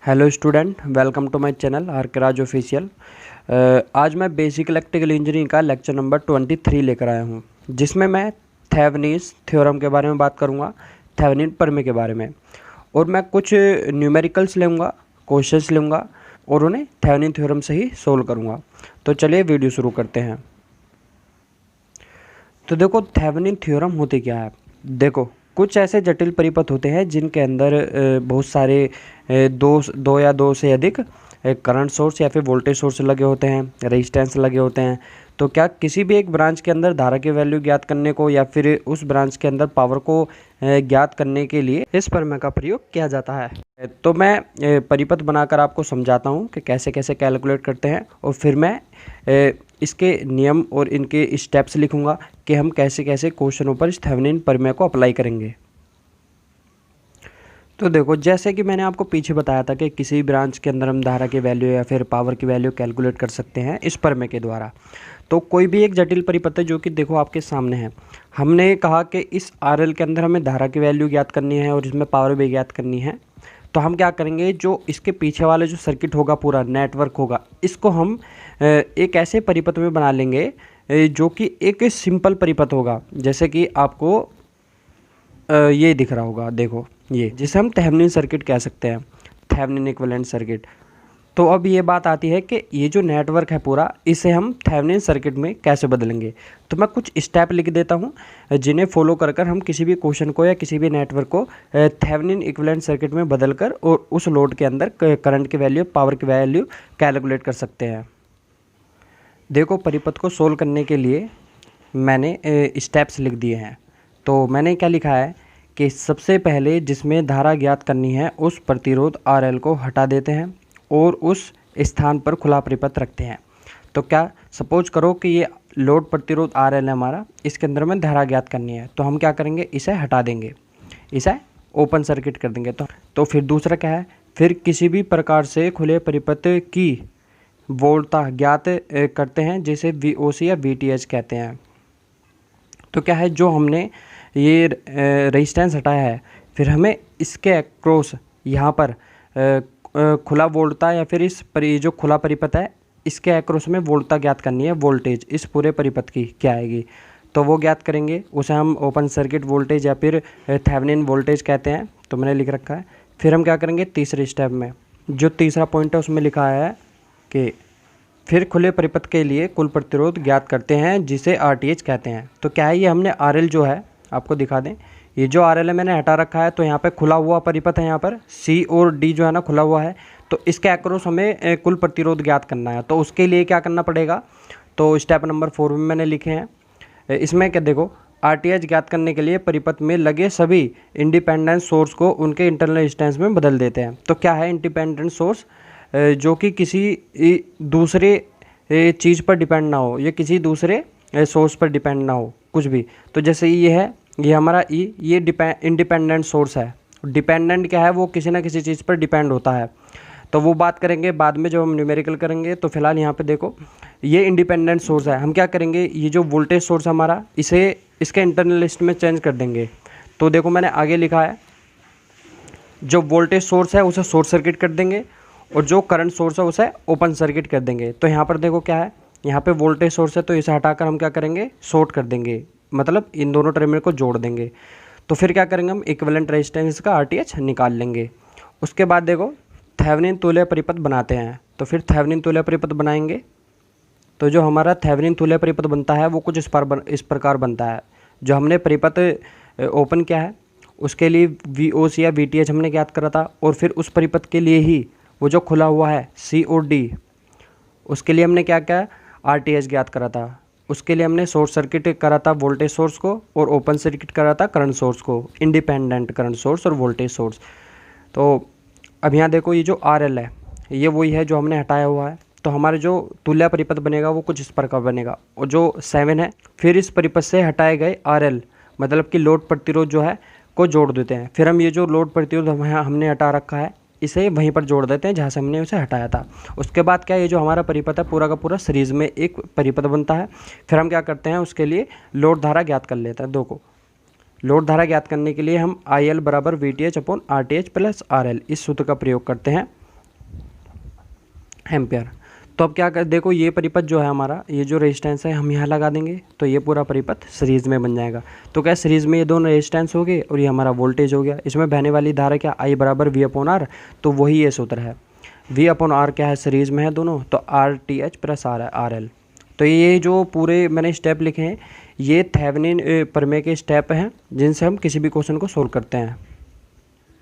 Hello student, welcome to my channel Arkraj official. आज मैं basic electrical engineering का lecture number 23 लेकर आया हूं, जिसमें मैं थेवेनिन्स थ्योरम के बारे में बात करूंगा, थेवेनिन प्रमेय के बारे में, और मैं कुछ न्यूमेरिकल्स लूँगा, क्वेश्चंस लूँगा और उन्हें थेवेनिन थ्योरम से ही सोल्व करूँगा। तो चलिए वीडियो शुरू करते हैं। तो देखो, थेवेनिन थ्योरम होते क्या है। देखो, कुछ ऐसे जटिल परिपथ होते हैं जिनके अंदर बहुत सारे दो या दो से अधिक करंट सोर्स या फिर वोल्टेज सोर्स लगे होते हैं, रेजिस्टेंस लगे होते हैं। तो क्या किसी भी एक ब्रांच के अंदर धारा की वैल्यू ज्ञात करने को या फिर उस ब्रांच के अंदर पावर को ज्ञात करने के लिए इस प्रमेय का प्रयोग किया जाता है। तो मैं परिपथ बनाकर आपको समझाता हूँ कि कैसे कैसे कैलकुलेट करते हैं, और फिर मैं इसके नियम और इनके स्टेप्स लिखूंगा कि हम कैसे कैसे क्वेश्चनों पर इस थेवेनिन प्रमेय को अप्लाई करेंगे। तो देखो, जैसे कि मैंने आपको पीछे बताया था कि किसी ब्रांच के अंदर हम धारा की वैल्यू या फिर पावर की वैल्यू कैलकुलेट कर सकते हैं इस प्रमेय के द्वारा। तो कोई भी एक जटिल परिपथ है जो कि देखो आपके सामने है, हमने कहा कि इस RL के अंदर हमें धारा की वैल्यू ज्ञात करनी है और इसमें पावर भी ज्ञात करनी है। तो हम क्या करेंगे, जो इसके पीछे वाले जो सर्किट होगा, पूरा नेटवर्क होगा, इसको हम एक ऐसे परिपथ में बना लेंगे जो कि एक सिंपल परिपथ होगा। जैसे कि आपको ये दिख रहा होगा, देखो, ये जिसे हम थेवेनिन सर्किट कह सकते हैं, थेवेनिन इक्विवेलेंट सर्किट। तो अब ये बात आती है कि ये जो नेटवर्क है पूरा, इसे हम थेवेनिन सर्किट में कैसे बदलेंगे। तो मैं कुछ स्टेप लिख देता हूँ जिन्हें फॉलो कर हम किसी भी क्वेश्चन को या किसी भी नेटवर्क को थेवेनिन इक्विवेलेंट सर्किट में बदल कर और उस लोड के अंदर करंट की वैल्यू, पावर की वैल्यू कैलकुलेट कर सकते हैं। देखो, परिपथ को सोल्व करने के लिए मैंने स्टेप्स लिख दिए हैं। तो मैंने क्या लिखा है कि सबसे पहले जिसमें धारा ज्ञात करनी है उस प्रतिरोध RL को हटा देते हैं और उस स्थान पर खुला परिपथ रखते हैं। तो क्या सपोज करो कि ये लोड प्रतिरोध RL है हमारा, इसके अंदर में धारा ज्ञात करनी है, तो हम क्या करेंगे, इसे हटा देंगे, इसे ओपन सर्किट कर देंगे। तो फिर दूसरा क्या है, फिर किसी भी प्रकार से खुले परिपथ की वोल्टता ज्ञात करते हैं, जिसे VOC या VTH कहते हैं। तो क्या है, जो हमने ये रेजिस्टेंस हटाया है, फिर हमें इसके अक्रॉस यहाँ पर खुला वोल्टता या फिर इस पर जो खुला परिपथ है इसके अक्रॉस में वोल्टता ज्ञात करनी है, वोल्टेज इस पूरे परिपथ की क्या आएगी, तो वो ज्ञात करेंगे, उसे हम ओपन सर्किट वोल्टेज या फिर थेवेनिन वोल्टेज कहते हैं। तो मैंने लिख रखा है। फिर हम क्या करेंगे, तीसरे स्टेप में जो तीसरा पॉइंट है उसमें लिखा है कि फिर खुले परिपथ के लिए कुल प्रतिरोध ज्ञात करते हैं, जिसे RTH कहते हैं। तो क्या है, ये हमने RL जो है, आपको दिखा दें, ये जो RL है मैंने हटा रखा है। तो यहाँ पे खुला हुआ परिपथ है, यहाँ पर C और D जो है ना खुला हुआ है, तो इसके अक्रॉस हमें कुल प्रतिरोध ज्ञात करना है। तो उसके लिए क्या करना पड़ेगा, तो स्टेप नंबर 4 में मैंने लिखे हैं। इसमें क्या, देखो, RTH ज्ञात करने के लिए परिपथ में लगे सभी इंडिपेंडेंट सोर्स को उनके इंटरनल रेजिस्टेंस में बदल देते हैं। तो क्या है इंडिपेंडेंट सोर्स, जो कि किसी दूसरे चीज़ पर डिपेंड ना हो, या किसी दूसरे सोर्स पर डिपेंड ना हो कुछ भी। तो जैसे ये है, ये हमारा ये इंडिपेंडेंट सोर्स है। डिपेंडेंट क्या है, वो किसी ना किसी चीज़ पर डिपेंड होता है। तो वो बात करेंगे बाद में जब हम न्यूमेरिकल करेंगे। तो फिलहाल यहाँ पे देखो, ये इंडिपेंडेंट सोर्स है। हम क्या करेंगे, ये जो वोल्टेज सोर्स हमारा, इसे इसके इंटरनल लिस्ट में चेंज कर देंगे। तो देखो, मैंने आगे लिखा है, जो वोल्टेज सोर्स है उसे शॉर्ट सर्किट कर देंगे और जो करंट सोर्स है उसे ओपन सर्किट कर देंगे। तो यहाँ पर देखो क्या है, यहाँ पे वोल्टेज सोर्स है, तो इसे हटाकर हम क्या करेंगे, शॉर्ट कर देंगे, मतलब इन दोनों टर्मिनल को जोड़ देंगे। तो फिर क्या करेंगे, हम इक्विवेलेंट रेजिस्टेंस का RTH निकाल लेंगे। उसके बाद देखो, थेवेनिन तुल्य परिपथ बनाते हैं। तो फिर थेवेनिन तुल्य परिपथ बनाएंगे। तो जो हमारा थेवेनिन तुल्य परिपथ बनता है वो कुछ इस प्रकार बनता है। जो हमने परिपथ ओपन किया है उसके लिए VOC या VTH हमने ज्ञात करा था, और फिर उस परिपथ के लिए ही वो जो खुला हुआ है C और D, उसके लिए हमने क्या किया, RTH ज्ञात करा था। उसके लिए हमने शॉर्ट सर्किट करा था वोल्टेज सोर्स को, और ओपन सर्किट करा था करंट सोर्स को, इंडिपेंडेंट करंट सोर्स और वोल्टेज सोर्स। तो अब यहाँ देखो, ये जो RL है ये वही है जो हमने हटाया हुआ है। तो हमारे जो तुल्य परिपथ बनेगा वो कुछ इस प्रकार बनेगा। और जो 7 है, फिर इस परिपथ से हटाए गए RL, मतलब कि लोड प्रतिरोध जो है को जोड़ देते हैं। फिर हम ये जो लोड प्रतिरोध हमने हटा रखा है इसे वहीं पर जोड़ देते हैं जहाँ से हमने उसे हटाया था। उसके बाद क्या, ये जो हमारा परिपथ है पूरा का पूरा सीरीज में एक परिपथ बनता है। फिर हम क्या करते हैं, उसके लिए लोड धारा ज्ञात कर लेते हैं। देखो, लोड धारा ज्ञात करने के लिए हम IL बराबर VTH upon RTH plus RL इस सूत्र का प्रयोग करते हैं। एम्पियर। तो अब क्या कर, देखो ये परिपथ जो है हमारा, ये जो रेजिस्टेंस है हम यहाँ लगा देंगे तो ये पूरा परिपथ सीरीज में बन जाएगा। तो क्या सीरीज में ये दोनों रेजिस्टेंस हो गए और ये हमारा वोल्टेज हो गया। इसमें बहने वाली धारा क्या, I बराबर V/R। तो वही ये सूत्र है, V/R क्या है, सीरीज में है दोनों, तो RTH प्लस R है RL। तो ये जो पूरे मैंने स्टेप लिखे हैं ये थेवेनिन प्रमेय के स्टेप हैं जिनसे हम किसी भी क्वेश्चन को सोल्व करते हैं।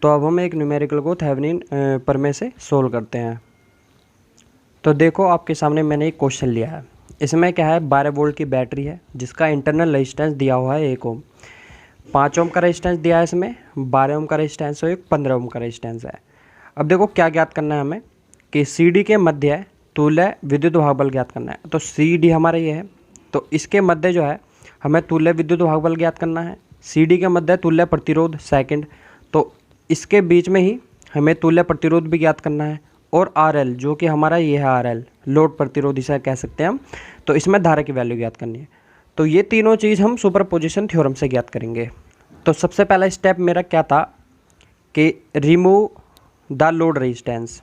तो अब हम एक न्यूमेरिकल को थेवेनिन प्रमेय से सोल्व करते हैं। तो देखो आपके सामने मैंने एक क्वेश्चन लिया है। इसमें क्या है, 12 वोल्ट की बैटरी है जिसका इंटरनल रेजिस्टेंस दिया हुआ है 1 ओम, 5 ओम का रेजिस्टेंस दिया है, इसमें 12 ओम का रेजिस्टेंस और एक 15 ओम का रेजिस्टेंस है। अब देखो क्या ज्ञात करना है हमें कि CD के मध्य तुल्य विद्युत भाग बल ज्ञात करना है। तो CD हमारा ये है, तो इसके मध्य जो है हमें तुल्य विद्युत भाग बल ज्ञात करना है। CD के मध्य तुल्य प्रतिरोध सेकंड, तो इसके बीच में ही हमें तुल्य प्रतिरोध भी ज्ञात करना है। और RL जो कि हमारा ये है RL, लोड प्रतिरोध इसे कह सकते हैं हम। तो इसमें धारा की वैल्यू ज्ञात करनी है। तो ये तीनों चीज़ हम सुपरपोजिशन थ्योरम से ज्ञात करेंगे। तो सबसे पहला स्टेप मेरा क्या था कि रिमूव द लोड रेजिस्टेंस।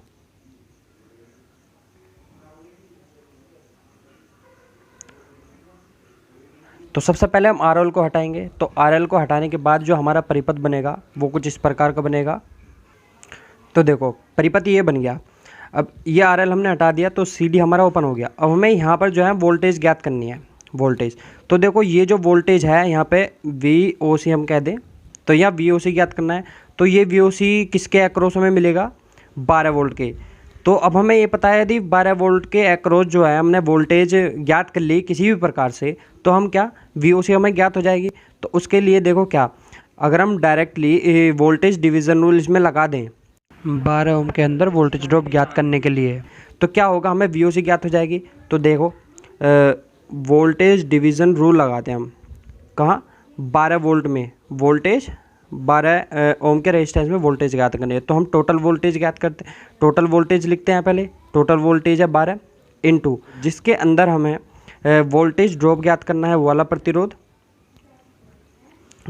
तो सबसे पहले हम RL को हटाएंगे। तो RL को हटाने के बाद जो हमारा परिपथ बनेगा वो कुछ इस प्रकार का बनेगा। तो देखो परिपथ ये बन गया। अब ये RL हमने हटा दिया तो CD हमारा ओपन हो गया। अब हमें यहाँ पर जो है वोल्टेज ज्ञात करनी है, वोल्टेज। तो देखो ये जो वोल्टेज है यहाँ पे VOC हम कह दें, तो यहाँ VOC ज्ञात करना है। तो ये VOC किसके अक्रॉस हमें मिलेगा, 12 वोल्ट के। तो अब हमें ये पता है यदि 12 वोल्ट के अक्रॉस जो है हमने वोल्टेज ज्ञात कर ली किसी भी प्रकार से, तो हम क्या VOC हमें ज्ञात हो जाएगी। तो उसके लिए देखो क्या, अगर हम डायरेक्टली वोल्टेज डिवीज़न रूल इसमें लगा दें 12 ओम के अंदर वोल्टेज ड्रॉप ज्ञात करने के लिए, तो क्या होगा, हमें VOC ज्ञात हो जाएगी। तो देखो वोल्टेज डिवीज़न रूल लगाते हैं हम कहाँ, 12 वोल्ट में वोल्टेज, 12 ओम के रेजिस्टेंस में वोल्टेज ज्ञात करनी है। तो हम टोटल वोल्टेज ज्ञात करते हैं, टोटल वोल्टेज लिखते हैं पहले। टोटल वोल्टेज है 12 इंटू जिसके अंदर हमें वोल्टेज ड्रॉप ज्ञात करना है वो वाला प्रतिरोध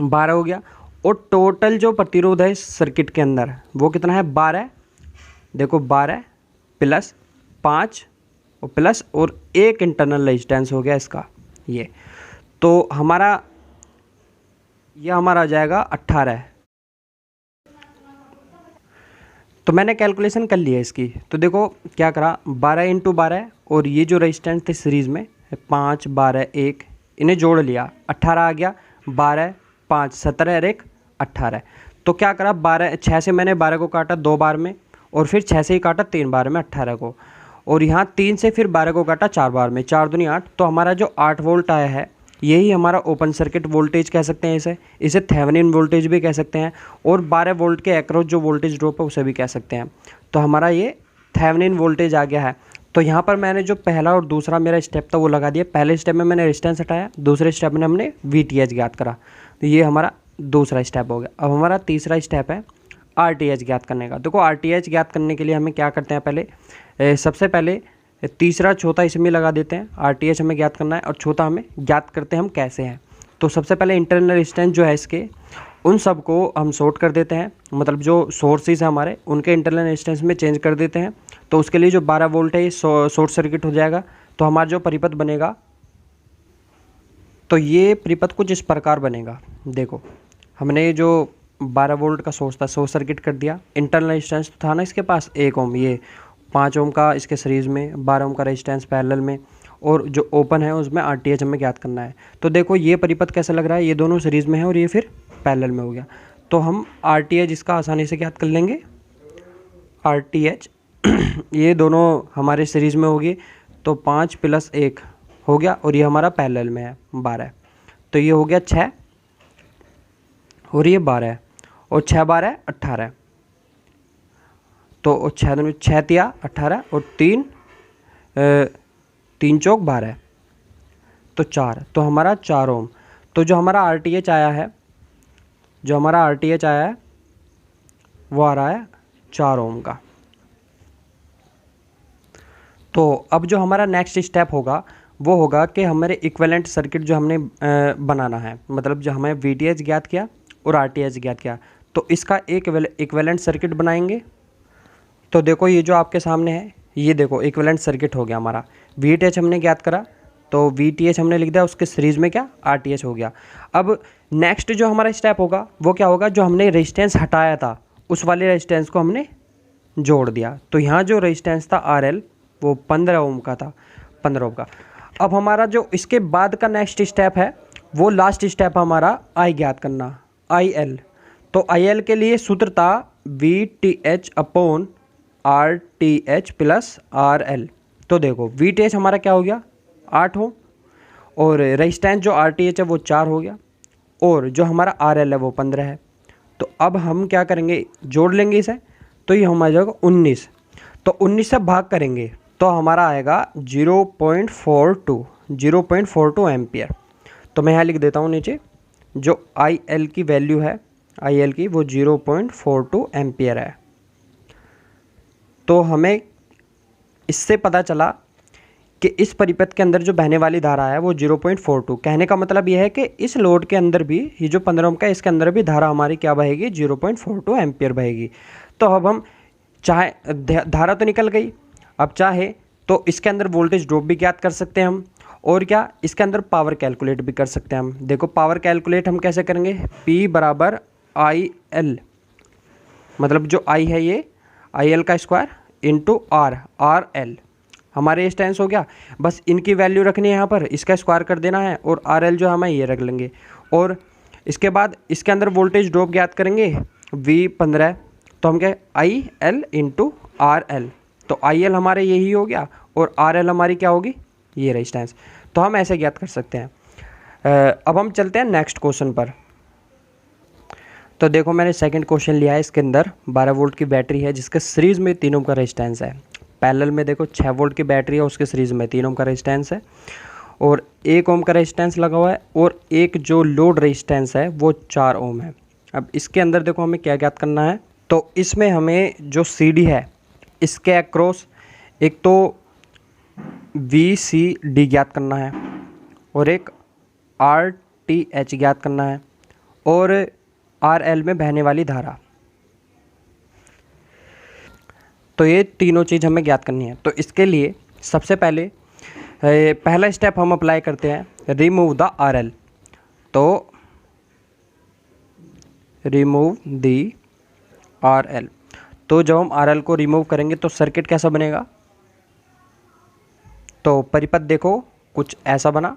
12 हो गया। और टोटल जो प्रतिरोध है इस सर्किट के अंदर वो कितना है, 12। देखो 12 प्लस 5 और प्लस और एक इंटरनल रेजिस्टेंस हो गया इसका ये। तो हमारा ये हमारा आ जाएगा 18। तो मैंने कैलकुलेशन कर लिया इसकी। तो देखो क्या करा, 12 इंटू 12 और ये जो रेजिस्टेंस थे सीरीज़ में 5 12 1 इन्हें जोड़ लिया, 18 आ गया। 12 5 17 और 1 18। तो क्या करा, 12 6 से मैंने 12 को काटा 2 बार में, और फिर 6 से ही काटा 3 बार में 18 को, और यहाँ 3 से फिर 12 को काटा 4 बार में, 4 दूनी 8। तो हमारा जो 8 वोल्ट आया है यही हमारा ओपन सर्किट वोल्टेज कह सकते हैं इसे थेवेनिन वोल्टेज भी कह सकते हैं, और 12 वोल्ट के अक्रॉस जो वोल्टेज ड्रॉप है उसे भी कह सकते हैं। तो हमारा ये थेवेनिन वोल्टेज आ गया है। तो यहाँ पर मैंने जो पहला और दूसरा मेरा स्टेप था वो लगा दिया। पहले स्टेप में मैंने रेजिस्टेंस हटाया, दूसरे स्टेप में हमने VTH ज्ञात करा। तो ये हमारा दूसरा स्टेप हो गया। अब हमारा तीसरा स्टेप है RTH ज्ञात करने का। देखो RTH ज्ञात करने के लिए हमें क्या करते हैं, पहले सबसे पहले तीसरा चौथा इसमें लगा देते हैं। RTH हमें ज्ञात करना है और चौथा हमें ज्ञात करते हैं हम कैसे हैं। तो सबसे पहले इंटरनल रेजिस्टेंस जो है इसके, उन सब को हम शॉर्ट कर देते हैं, मतलब जो सोर्सेज हैं हमारे उनके इंटरनल रेजिस्टेंस में चेंज कर देते हैं। तो उसके लिए जो 12 वोल्ट है ये शॉर्ट सर्किट हो जाएगा। तो हमारा जो परिपथ बनेगा, तो ये परिपथ कुछ इस प्रकार बनेगा। देखो हमने जो 12 वोल्ट का सोर्स था शॉर्ट सर्किट कर दिया, इंटरनल रेजिस्टेंस था ना इसके पास 1 ओम, ये 5 ओम का इसके सीरीज़ में, 12 ओम का रेजिस्टेंस पैरेलल में, और जो ओपन है उसमें RTH हमें ज्ञात करना है। तो देखो ये परिपथ कैसा लग रहा है, ये दोनों सीरीज़ में है और ये फिर पैरेलल में हो गया। तो हम RTH इसका आसानी से ज्ञात कर लेंगे। RTH ये दोनों हमारे सीरीज़ में होगी, तो 5 प्लस 1 हो गया, और ये हमारा पैरेलल में है 12। तो ये हो गया 6 और ये 12, और 6 12 18। तो 6 तिया 18 और 3 चौक 12, तो 4। तो हमारा 4 ओम। तो जो हमारा RTH आया है, वो आ रहा है 4 ओम का। तो अब जो हमारा नेक्स्ट स्टेप होगा वो होगा कि हमारे इक्विवेलेंट सर्किट जो हमने बनाना है, मतलब जो हमें VTH ज्ञात किया और RTH ज्ञात किया, तो इसका एक इक्विवेलेंट सर्किट बनाएंगे। तो देखो ये जो आपके सामने है ये देखो इक्विवेलेंट सर्किट हो गया हमारा। VTH हमने ज्ञात करा तो VTH हमने लिख दिया, उसके सीरीज़ में क्या RTH हो गया। अब नेक्स्ट जो हमारा स्टेप होगा वो क्या होगा, जो हमने रेजिस्टेंस हटाया था उस वाले रेजिस्टेंस को हमने जोड़ दिया। तो यहाँ जो रेजिस्टेंस था RL वो 15 ओम का था, 15 ओम का। अब हमारा जो इसके बाद का नेक्स्ट स्टेप है वो लास्ट स्टेप हमारा I ज्ञात करना, IL। तो IL के लिए सूत्र था VTH upon RTH plus RL। तो देखो VTH हमारा क्या हो गया 8 ओम, और रेजिस्टेंस जो RTH है वो 4 हो गया, और जो हमारा RL है वो 15 है। तो अब हम क्या करेंगे, जोड़ लेंगे इसे, तो ये हमारा जाएगा 19। तो 19 से भाग करेंगे तो हमारा आएगा 0.42 एम्पियर। तो मैं यहाँ लिख देता हूँ नीचे, जो IL की वैल्यू है, IL की वो 0.42 एम्पियर है। तो हमें इससे पता चला कि इस परिपथ के अंदर जो बहने वाली धारा है वो 0.42। कहने का मतलब यह है कि इस लोड के अंदर भी, ये जो 15 ओम का है इसके अंदर भी धारा हमारी क्या बहेगी, 0.42 एम्पियर बहेगी। तो अब हम चाहे, धारा तो निकल गई, अब चाहे तो इसके अंदर वोल्टेज ड्रॉप भी ज्ञात कर सकते हैं हम, और क्या इसके अंदर पावर कैलकुलेट भी कर सकते हैं हम। देखो पावर कैलकुलेट हम कैसे करेंगे, P बराबर IL, मतलब जो I है ये IL का स्क्वायर इंटू RL हमारे रेजिस्टेंस हो गया। बस इनकी वैल्यू रखनी है यहाँ पर, इसका स्क्वायर कर देना है, और RL जो हमें ये रख लेंगे। और इसके बाद इसके अंदर वोल्टेज ड्रॉप ज्ञात करेंगे V15, तो हम क्या IL इंटू RL। तो IL हमारे यही हो गया, और RL हमारी क्या होगी, ये रेजिस्टेंस। तो हम ऐसे ज्ञात कर सकते हैं। अब हम चलते हैं नेक्स्ट क्वेश्चन पर। तो देखो मैंने सेकंड क्वेश्चन लिया है, इसके अंदर 12 वोल्ट की बैटरी है जिसके सीरीज़ में 3 ओम का रेजिस्टेंस है। पैरेलल में देखो 6 वोल्ट की बैटरी है, उसके सीरीज़ में 3 ओम का रेजिस्टेंस है, और 1 ओम का रेजिस्टेंस लगा हुआ है, और एक जो लोड रेजिस्टेंस है वो 4 ओम है। अब इसके अंदर देखो हमें क्या ज्ञात करना है, तो इसमें हमें जो CD है इसके अक्रॉस एक तो VCD ज्ञात करना है, और एक RTH ज्ञात करना है, और RL में बहने वाली धारा। तो ये तीनों चीज़ हमें ज्ञात करनी है। तो इसके लिए सबसे पहले पहला स्टेप हम अप्लाई करते हैं, रिमूव द RL। तो रिमूव द RL, तो जब हम RL को रिमूव करेंगे तो सर्किट कैसा बनेगा, तो परिपथ देखो कुछ ऐसा बना,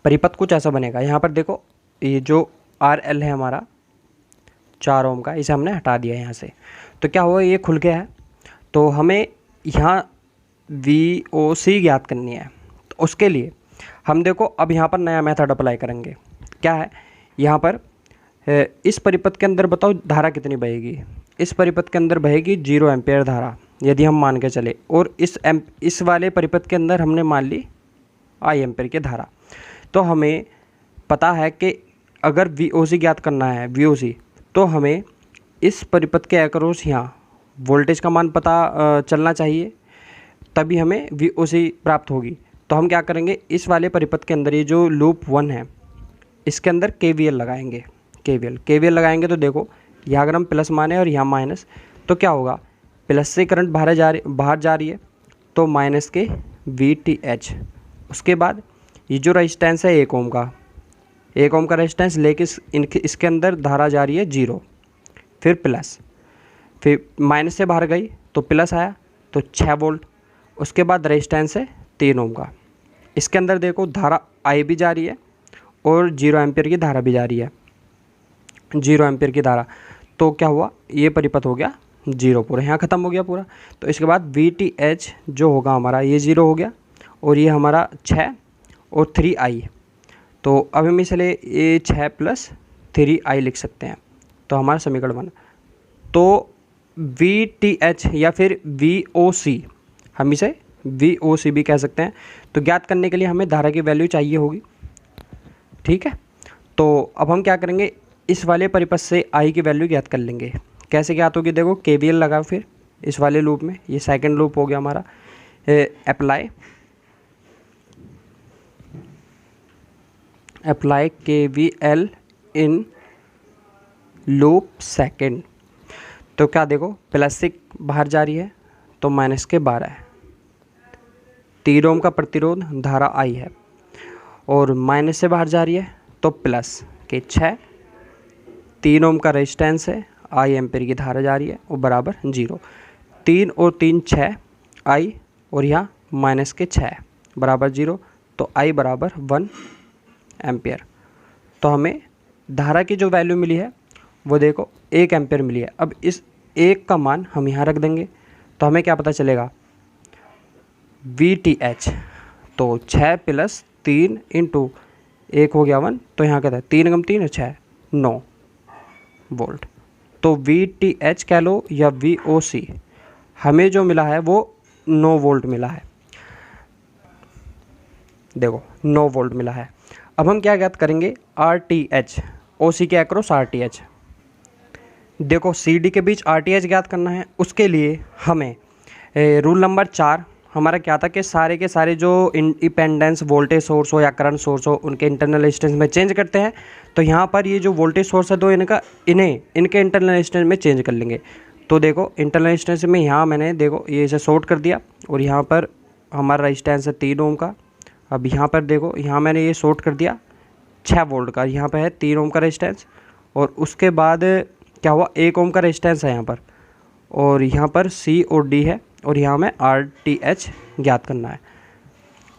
परिपथ कुछ ऐसा बनेगा। यहाँ पर देखो ये जो RL है हमारा 4 ओम का, इसे हमने हटा दिया यहाँ से, तो क्या हुआ, ये खुल गया है। तो हमें यहाँ VOC ज्ञात करनी है। तो उसके लिए हम देखो अब यहाँ पर नया मेथड अप्लाई करेंगे। क्या है, यहाँ पर इस परिपथ के अंदर बताओ धारा कितनी बहेगी। इस परिपथ के अंदर बहेगी 0 एम्पेयर धारा, यदि हम मान के चले, और इस वाले परिपथ के अंदर हमने मान ली I एम्पेयर की धारा। तो हमें पता है कि अगर VOC ज्ञात करना है, VOC, तो हमें इस परिपथ के अक्रॉस यहाँ वोल्टेज का मान पता चलना चाहिए, तभी हमें VOC प्राप्त होगी। तो हम क्या करेंगे, इस वाले परिपथ के अंदर ये जो लूप 1 है इसके अंदर KVL लगाएंगे। KVL लगाएंगे तो देखो यहाँ अगर हम प्लस माने और यहाँ माइनस, तो क्या होगा, प्लस से करंट बाहर जा रही है, तो माइनस के VTH। उसके बाद ये जो रेजिस्टेंस है 1 ओम का, 1 ओम का रेजिस्टेंस लेके इसके अंदर धारा जा रही है 0, फिर प्लस, फिर माइनस से बाहर गई तो प्लस आया तो 6 वोल्ट। उसके बाद रेजिस्टेंस है 3 ओम का, इसके अंदर देखो धारा I भी जा रही है और 0 एम्पियर की धारा भी जा रही है, 0 एम्पियर की धारा। तो क्या हुआ, ये परिपथ हो गया 0 पूरा, यहाँ ख़त्म हो गया पूरा। तो इसके बाद VTH जो होगा हमारा ये 0 हो गया, और ये हमारा 6 और 3I। तो अब हम इसलिए ये 6 प्लस 3I लिख सकते हैं, तो हमारा समीकरण बना। तो VTH या फिर VOC, हम इसे VOC भी कह सकते हैं। तो ज्ञात करने के लिए हमें धारा की वैल्यू चाहिए होगी, ठीक है। तो अब हम क्या करेंगे, इस वाले परिपथ से I की वैल्यू ज्ञात कर लेंगे। कैसे ज्ञात होगी, देखो KVL लगाओ फिर इस वाले लूप में, ये सेकंड लूप हो गया हमारा, apply KVL in loop second. तो क्या देखो प्लस से बाहर जा रही है तो माइनस के 12 है। 3 ओम का प्रतिरोध धारा I है और माइनस से बाहर जा रही है तो प्लस के 6। 3 ओम का रेजिस्टेंस है, I एम्पीयर की धारा जा रही है और बराबर 0। 3 और 3 6 I और यहाँ माइनस के 6 बराबर 0, तो I बराबर 1 एम्पीयर। तो हमें धारा की जो वैल्यू मिली है वो देखो 1 एम्पीयर मिली है। अब इस 1 का मान हम यहाँ रख देंगे तो हमें क्या पता चलेगा, VTH। तो 6 + 3 × 1 हो गया 1, तो यहाँ कहता है 3 × 3 6 9 वोल्ट। तो VTH कह लो या VOC, हमें जो मिला है वो 9 वोल्ट मिला है। देखो 9 वोल्ट मिला है। अब हम क्या ज्ञात करेंगे, RTH। OC के अक्रॉस RTH। देखो CD के बीच RTH ज्ञात करना है, उसके लिए हमें रूल नंबर 4 हमारा क्या था कि सारे के सारे जो इंडिपेंडेंस वोल्टेज सोर्स हो या करंट सोर्स हो उनके इंटरनल रेजिस्टेंस में चेंज करते हैं। तो यहाँ पर ये जो वोल्टेज सोर्स है तो इनके इंटरनल रेजिस्टेंस में चेंज कर लेंगे। तो देखो इंटरनल रेजिस्टेंस में यहाँ मैंने देखो ये इसे शॉर्ट कर दिया और यहाँ पर हमारा रेजिस्टेंस है 3 ओम का। अब यहाँ पर देखो यहाँ मैंने ये शॉर्ट कर दिया 6 वोल्ट का, यहाँ पर है 3 ओम का रेजिस्टेंस और उसके बाद क्या हुआ 1 ओम का रेजिस्टेंस है यहाँ पर, और यहाँ पर C और D है और यहाँ में RTH ज्ञात करना है,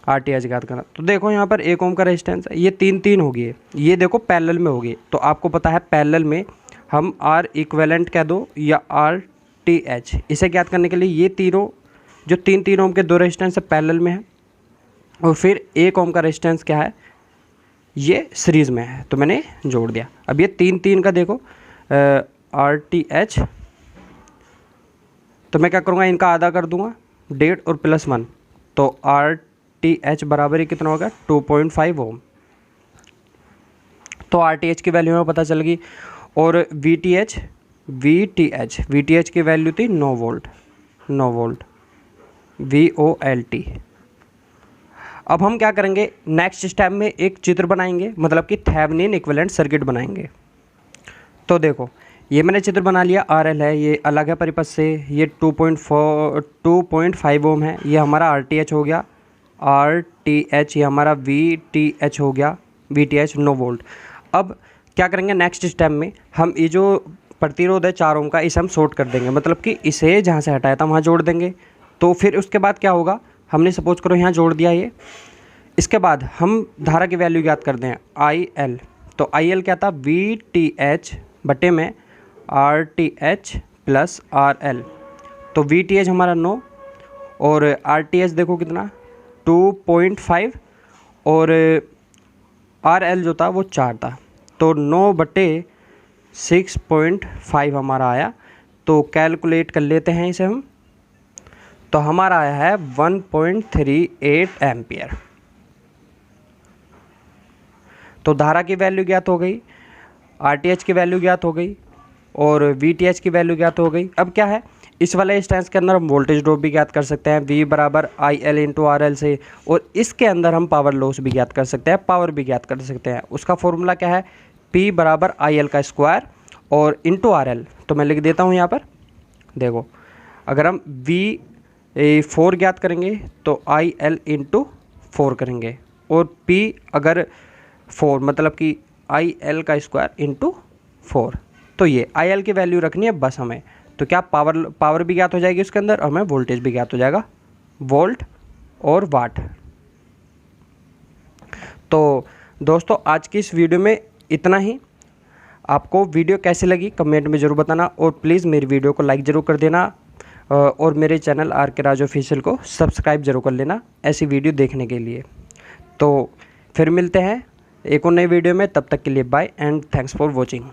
RTH ज्ञात करना। तो देखो यहाँ पर 1 ओम का रेजिस्टेंस है, ये 3 हो गई, ये देखो पैरेलल में हो गई। तो आपको पता है पैरेलल में हम R इक्विवेलेंट कह दो या RTH, इसे ज्ञात करने के लिए ये तीनों जो 3 ओम के 2 रेजिस्टेंस है पैरेलल में है और फिर 1 ओम का रेजिस्टेंस क्या है, ये सीरीज़ में है, तो मैंने जोड़ दिया। अब ये 3 का देखो RTH, तो मैं क्या करूँगा इनका आधा कर दूंगा 1.5 और +1, तो RTH बराबर ही कितना होगा 2.5 ओम। तो RTH की वैल्यू हमें पता चल गई। और VTH की वैल्यू थी 9 वोल्ट VOLT। अब हम क्या करेंगे, नेक्स्ट स्टेप में एक चित्र बनाएंगे, मतलब कि थेवेनिन इक्विवेलेंट सर्किट बनाएंगे। तो देखो ये मैंने चित्र बना लिया, RL है, ये अलग है परिपथ से, ये 2.5 ओम है, ये हमारा RTH हो गया, RTH ये हमारा VTH हो गया, VTH 9 वोल्ट। अब क्या करेंगे नेक्स्ट स्टेप में, हम ये जो प्रतिरोध है 4 ओम का, इसे हम शॉर्ट कर देंगे, मतलब कि इसे जहाँ से हटाया था वहाँ जोड़ देंगे। तो फिर उसके बाद क्या होगा, हमने सपोज करो यहाँ जोड़ दिया ये, इसके बाद हम धारा की वैल्यू ज्ञात कर दें IL। तो IL क्या था, VTH बटे में RTH + RL। तो VTH हमारा 9 और RTH देखो कितना 2.5 और RL जो था वो 4 था, तो 9/6.5 हमारा आया। तो कैलकुलेट कर लेते हैं इसे हम, तो हमारा आया है 1.38 एम्पियर। तो धारा की वैल्यू ज्ञात हो गई, RTH की वैल्यू ज्ञात हो गई और VTH की वैल्यू ज्ञात हो गई। अब क्या है, इस वाले स्टेंस के अंदर हम वोल्टेज ड्रॉप भी ज्ञात कर सकते हैं, V बराबर IL × RL से, और इसके अंदर हम पावर लॉस भी ज्ञात कर सकते हैं, पावर भी ज्ञात कर सकते हैं। उसका फॉर्मूला क्या है, P बराबर IL का स्क्वायर और इंटू RL। तो मैं लिख देता हूँ यहाँ पर, देखो अगर हम V4 ज्ञात करेंगे तो IL × 4 करेंगे, और P अगर 4 मतलब कि IL का स्क्वायर × 4। तो ये IL की वैल्यू रखनी है बस हमें, तो क्या पावर भी ज्ञात हो जाएगी उसके अंदर, हमें वोल्टेज भी ज्ञात हो जाएगा, वोल्ट और वाट। तो दोस्तों आज की इस वीडियो में इतना ही। आपको वीडियो कैसी लगी कमेंट में ज़रूर बताना, और प्लीज़ मेरी वीडियो को लाइक ज़रूर कर देना और मेरे चैनल RK राज ऑफिशियल को सब्सक्राइब ज़रूर कर लेना ऐसी वीडियो देखने के लिए। तो फिर मिलते हैं एक और नई वीडियो में, तब तक के लिए bye and thanks for watching.